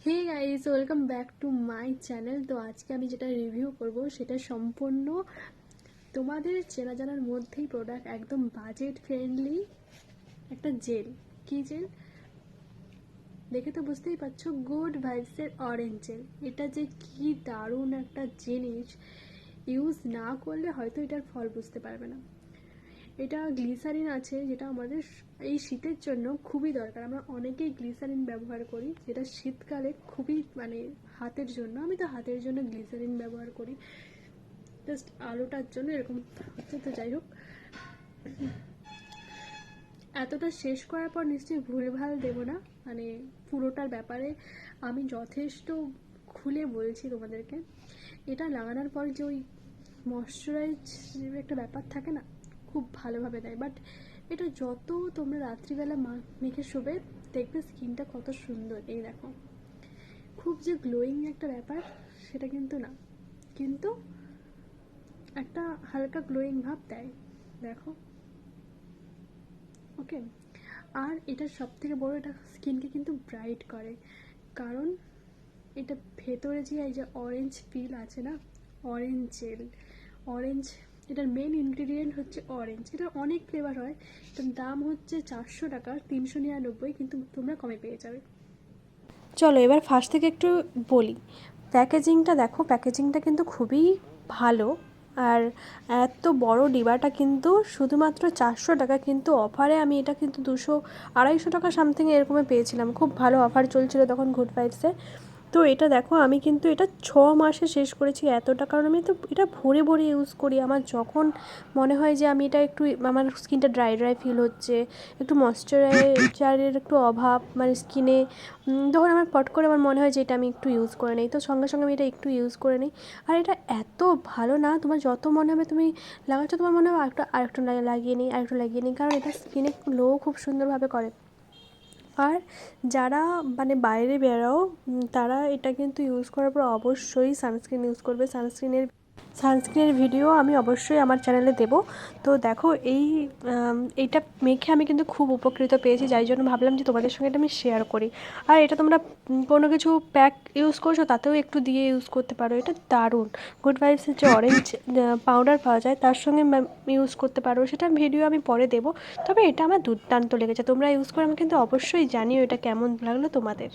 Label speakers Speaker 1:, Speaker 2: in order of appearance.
Speaker 1: Hey guys, welcome back to my channel. তো আজকে আমি যেটা রিভিউ করব সেটা সম্পূর্ণ তোমাদের চেনা জানার মধ্যেই প্রোডাক্ট, একদম বাজেট ফ্রেন্ডলি একটা জেল। কি জেল দেখে তো বুঝতেই পারছো, গুড ভাইবসের অরেঞ্জ জেল। এটা যে কি দারুণ একটা জিনিস, ইউজ না করলে হয়তো এটার ফল বুঝতে পারবে না। এটা গ্লিসারিন আছে, যেটা আমাদের এই শীতের জন্য খুবই দরকার। আমরা অনেকেই গ্লিসারিন ব্যবহার করি, যেটা শীতকালে খুবই হাতের জন্য। আমি তো হাতের জন্য গ্লিসারিন ব্যবহার করি, জাস্ট আলোটার জন্য এরকম হচ্ছে। তো যাই হোক, এতটা শেষ করার পর নিশ্চয়ই ভুলভাল দেবো না, পুরোটার ব্যাপারে আমি যথেষ্ট খুলে বলছি তোমাদেরকে। এটা লাগানোর পর যে ওই ময়শ্চারাইজ একটা ব্যাপার থাকে না, খুব ভালোভাবে দেয়। বাট এটা যত তোমরা রাত্রিবেলা মেখে শোবে, দেখবে স্কিনটা কত সুন্দর। এই দেখো, খুব যে গ্লোয়িং একটা ব্যাপার সেটা কিন্তু না, কিন্তু একটা হালকা গ্লোয়িং ভাব দেয়। দেখো, ওকে। আর এটার সব থেকে বড়, এটা স্কিনকে কিন্তু ব্রাইট করে, কারণ এটা ভেতরে যে এই যে অরেঞ্জ ফিল আছে না, অরেঞ্জ জেল, অরেঞ্জ, এটার মেন ইনগ্রিডিয়েন্ট হচ্ছে অরেঞ্জ। এটার অনেক ফ্লেভার হয়, এটার দাম হচ্ছে 400 টাকা, 399, কিন্তু তোমরা কমে পেয়ে যাবে। চলো এবার ফার্স্ট থেকে একটু বলি। প্যাকেজিংটা দেখো, প্যাকেজিংটা কিন্তু খুবই ভালো। আর এত বড় ডিবাটা কিন্তু শুধুমাত্র 400 টাকা, কিন্তু অফারে আমি এটা কিন্তু 200-250 টাকা সামথিং এরকমে পেয়েছিলাম। খুব ভালো অফার চলছিল তখন গুড ভাইবসে। তো এটা দেখো, আমি কিন্তু এটা 6 মাসে শেষ করেছি এতটা, কারণ আমি তো এটা ভরে ভরে ইউজ করি। আমার যখন মনে হয় যে আমি এটা একটু, আমার স্কিনটা ড্রাই ড্রাই ফিল হচ্ছে, একটু ময়শ্চারাইজারের একটু অভাব স্কিনে, তখন আমার পট করে আমার মনে হয় যে এটা আমি একটু ইউজ করে নিই, তো সঙ্গে সঙ্গে আমি এটা একটু ইউজ করে নিই। আর এটা এত ভালো না, তোমার যত মনে হবে তুমি লাগাচ্ছ, তোমার মনে হবে আরেকটু লাগিয়ে নিই, কারণ এটা স্কিনে গ্লো খুব সুন্দরভাবে করে। আর যারা বাইরে বেরাও, তারা এটা কিন্তু ইউজ করার পর অবশ্যই সানস্ক্রিন ইউজ করবে। সানস্ক্রিনের ভিডিও আমি অবশ্যই আমার চ্যানেলে দেবো। তো দেখো, এইটা মেখে আমি কিন্তু খুব উপকৃত পেয়েছি, যাই জন্য ভাবলাম যে তোমাদের সঙ্গে এটা আমি শেয়ার করি। আর এটা তোমরা কোনো কিছু প্যাক ইউজ করছো তাতেও একটু দিয়ে ইউজ করতে পারো, এটা দারুণ। গুড ভাইবসের যে অরেঞ্জ পাউডার পাওয়া যায় তার সঙ্গে ইউজ করতে পারো, সেটার ভিডিও আমি পরে দেবো। তবে এটা আমার দুর্দান্ত লেগেছে, তোমরা ইউজ করে আমি কিন্তু অবশ্যই জানিও এটা কেমন লাগলো তোমাদের।